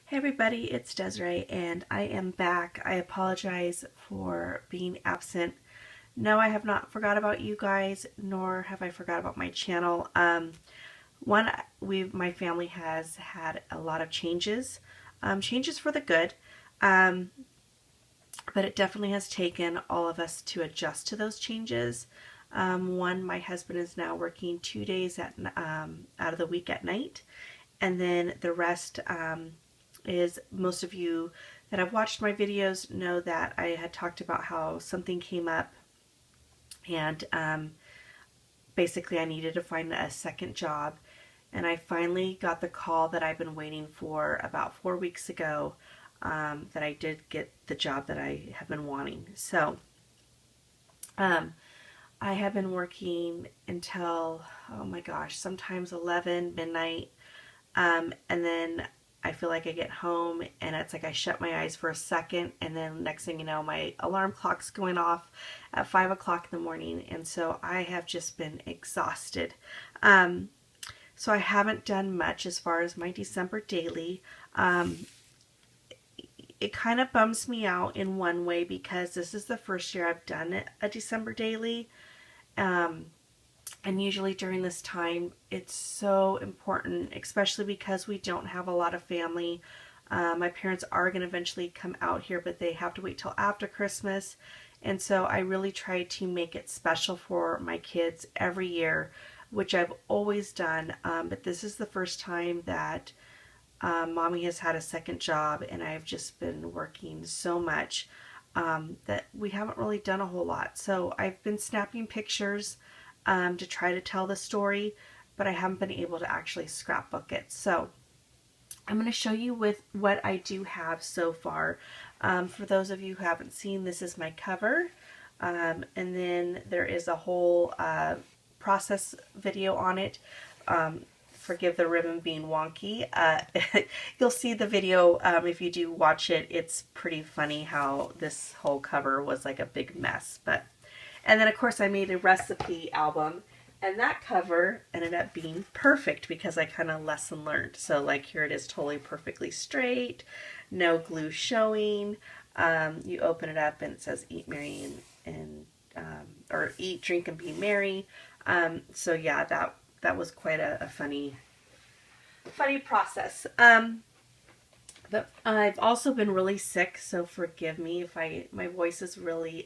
Hey everybody, it's Desiree and I am back. I apologize for being absent. No, I have not forgot about you guys, nor have I forgot about my channel. My family has had a lot of changes, changes for the good, um, but it definitely has taken all of us to adjust to those changes. My husband is now working 2 days out of the week at night, and then the rest is most of you that have watched my videos know that I had talked about how something came up and basically I needed to find a second job, and I finally got the call that I've been waiting for about 4 weeks ago, that I did get the job that I have been wanting. So um, I have been working until, oh my gosh, sometimes 11 midnight. And then I feel like I get home and it's like I shut my eyes for a second, and then next thing you know, my alarm clock's going off at 5 o'clock in the morning. And so I have just been exhausted. Um, so I haven't done much as far as my December daily. It kind of bums me out in one way because this is the first year I've done a December daily. Um, And usually during this time, it's so important, especially because we don't have a lot of family. My parents are going to eventually come out here, but they have to wait till after Christmas. And so I really try to make it special for my kids every year, which I've always done. But this is the first time that mommy has had a second job, and I've just been working so much that we haven't really done a whole lot. So I've been snapping pictures to try to tell the story, but I haven't been able to actually scrapbook it. So I'm going to show you with what I do have so far. For those of you who haven't seen, this is my cover. And then there is a whole process video on it. Forgive the ribbon being wonky. You'll see the video if you do watch it. It's pretty funny how this whole cover was like a big mess. And then of course I made a recipe album, and that cover ended up being perfect because I kind of lesson learned. So like here it is, totally perfectly straight, no glue showing. You open it up and it says eat, merry, or eat, drink, and be merry. So yeah, that was quite a funny process. But I've also been really sick, so forgive me if my voice is really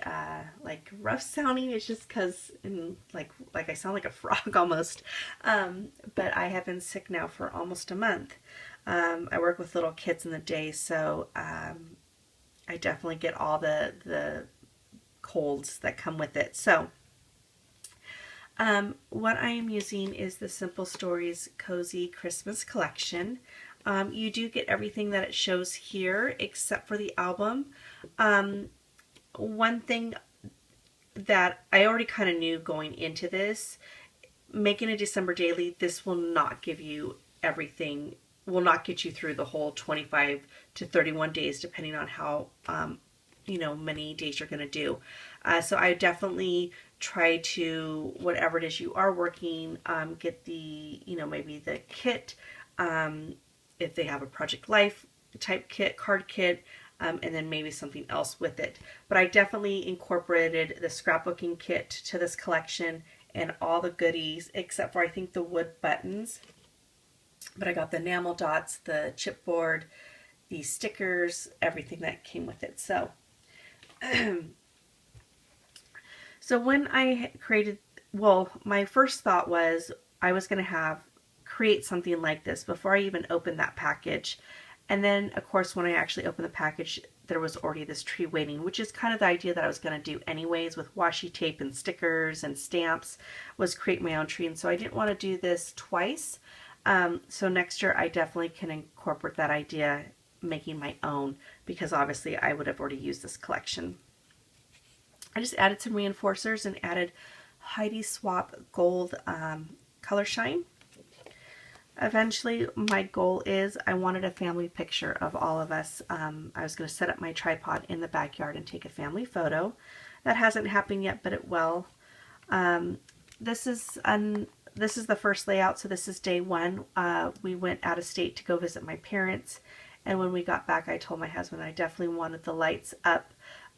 like rough sounding. It's just because like I sound like a frog almost. But I have been sick now for almost a month. I work with little kids in the day, so I definitely get all the colds that come with it. So what I am using is the Simple Stories Cozy Christmas Collection. You do get everything that it shows here except for the album. One thing that I already kind of knew going into this, making a December daily, this will not give you everything, will not get you through the whole 25 to 31 days depending on how many days you're going to do. So I definitely try to, whatever it is you are working, get the, maybe the kit, if they have a Project Life type kit, card kit, and then maybe something else with it. But I definitely incorporated the scrapbooking kit to this collection and all the goodies, except for I think the wood buttons. But I got the enamel dots, the chipboard, the stickers, everything that came with it. So, so when I created, well, my first thought was I was going to create something like this before I even opened that package. And then of course when I actually opened the package, there was already this tree waiting, which is kind of the idea that I was going to do anyways with washi tape and stickers and stamps, was create my own tree. And so I didn't want to do this twice. So next year I definitely can incorporate that idea, making my own, because obviously I would have already used this collection. I just added some reinforcers and added Heidi Swapp Gold Color Shine. Eventually, my goal is I wanted a family picture of all of us. I was going to set up my tripod in the backyard and take a family photo. That hasn't happened yet, but it will. This is the first layout, so this is day one. We went out of state to go visit my parents, And when we got back, I told my husband I definitely wanted the lights up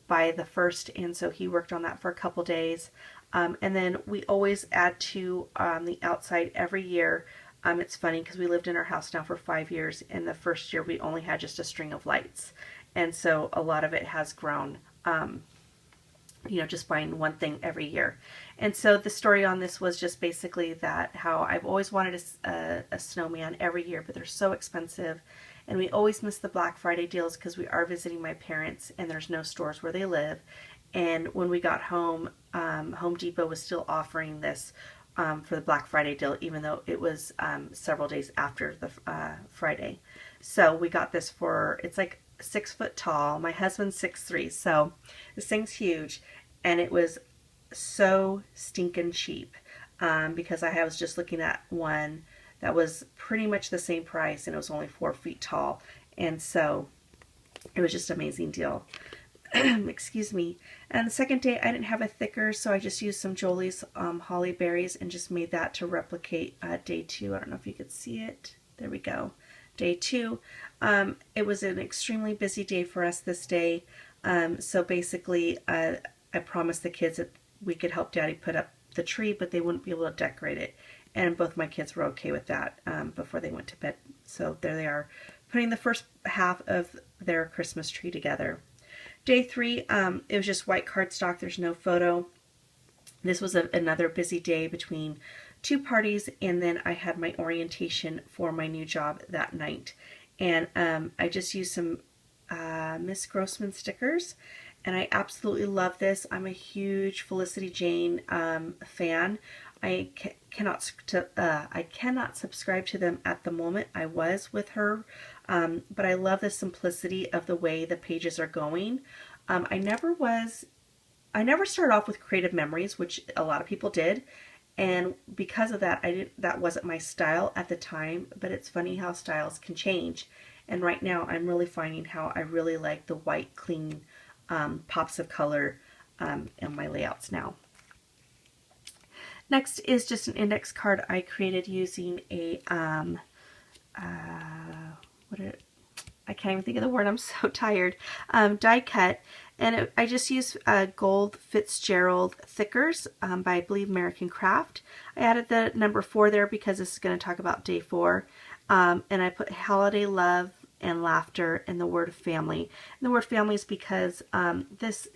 by the 1st, and so he worked on that for a couple days. And then we always add to the outside every year. It's funny because we lived in our house now for 5 years, and the first year we only had just a string of lights. And so a lot of it has grown, just buying one thing every year. And so the story on this was just basically that how I've always wanted a snowman every year, but they're so expensive. And we always miss the Black Friday deals because we are visiting my parents and there's no stores where they live. And when we got home, Home Depot was still offering this for the Black Friday deal, even though it was several days after the Friday. So we got this for, it's like 6 foot tall. My husband's 6'3", so this thing's huge. And it was so stinking cheap because I was just looking at one that was pretty much the same price and it was only 4 feet tall. And so it was just an amazing deal. Excuse me. And the second day I didn't have a thicker, so I just used some Jolie's holly berries and just made that to replicate day 2. I don't know if you could see it. There we go. Day 2. It was an extremely busy day for us this day. So basically I promised the kids that we could help Daddy put up the tree, but they wouldn't be able to decorate it. And both my kids were okay with that before they went to bed. So there they are, putting the first half of their Christmas tree together. Day 3, it was just white cardstock. There's no photo. This was another busy day between 2 parties, and then I had my orientation for my new job that night. And I just used some Miss Grossman stickers, and I absolutely love this. I'm a huge Felicity Jane fan. I cannot subscribe to them at the moment. I was with her, but I love the simplicity of the way the pages are going. I never started off with Creative Memories, which a lot of people did, and because of that, that wasn't my style at the time. But it's funny how styles can change, and right now I'm really finding how I really like the white, clean pops of color in my layouts now. Next is just an index card I created using a, I can't even think of the word, I'm so tired, die cut. And I just used gold Fitzgerald thickers by, I believe, American Craft. I added the number 4 there because this is going to talk about day 4. And I put holiday love and laughter and the word family. And the word family is because this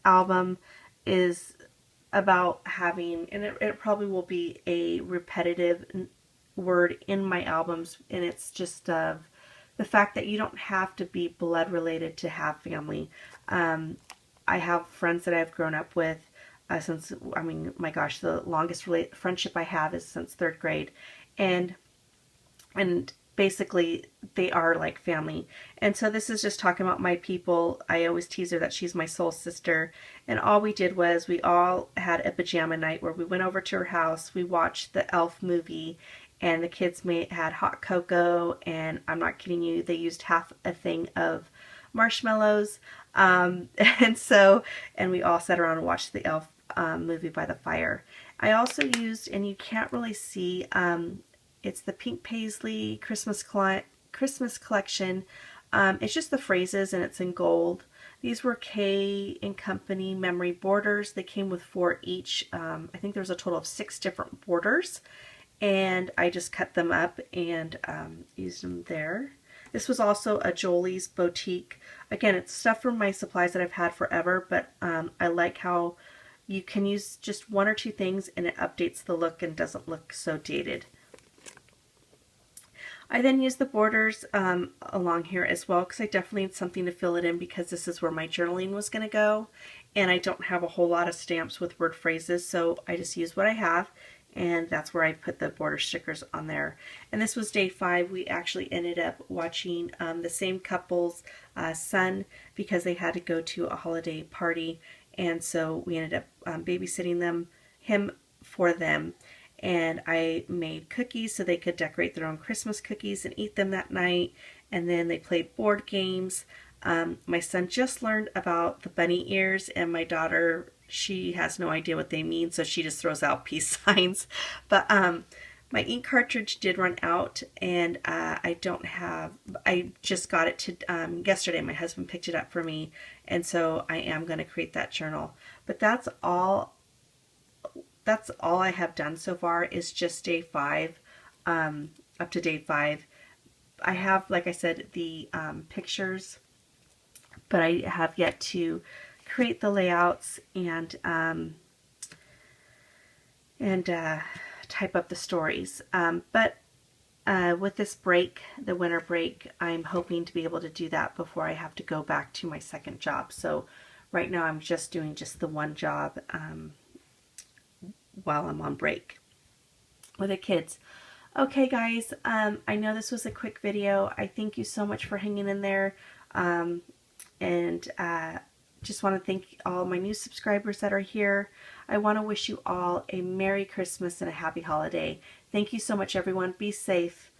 album is about having, and it probably will be a repetitive word in my albums, and it's just the fact that you don't have to be blood related to have family. I have friends that I've grown up with since, I mean, my gosh, the longest friendship I have is since 3rd grade, and basically they are like family. And so this is just talking about my people. I always tease her that she's my soul sister, and all we did was we all had a pajama night where we went over to her house, we watched the Elf movie, and the kids had hot cocoa, and I'm not kidding you, they used half a thing of marshmallows, and we all sat around and watched the Elf movie by the fire. I also used, and you can't really see, it's the Pink Paisley Christmas collection. It's just the phrases, and it's in gold. These were K & Company memory borders. They came with 4 each. I think there was a total of 6 different borders, and I just cut them up and used them there. This was also a Jolie's Boutique. Again, it's stuff from my supplies that I've had forever, but I like how you can use just 1 or 2 things and it updates the look and doesn't look so dated. I then used the borders along here as well because I definitely need something to fill it in because this is where my journaling was going to go, and I don't have a whole lot of stamps with word phrases, so I just used what I have, and that's where I put the border stickers on there. And this was day 5. We actually ended up watching the same couple's son because they had to go to a holiday party, and so we ended up babysitting him for them. And I made cookies so they could decorate their own Christmas cookies and eat them that night. And then they played board games. My son just learned about the bunny ears, and my daughter, she has no idea what they mean, so she just throws out peace signs. But My ink cartridge did run out, and I just got it to yesterday. My husband picked it up for me, and so I am going to create that journal. But that's all I have done so far, is just day 5, up to day 5. I have, like I said, the pictures, but I have yet to create the layouts and type up the stories. But with this break, the winter break, I'm hoping to be able to do that before I have to go back to my second job. So right now I'm just doing the one job while I'm on break with the kids. Okay guys, I know this was a quick video. I thank you so much for hanging in there, and just want to thank all my new subscribers that are here. I want to wish you all a Merry Christmas and a Happy Holiday. Thank you so much, everyone. Be safe.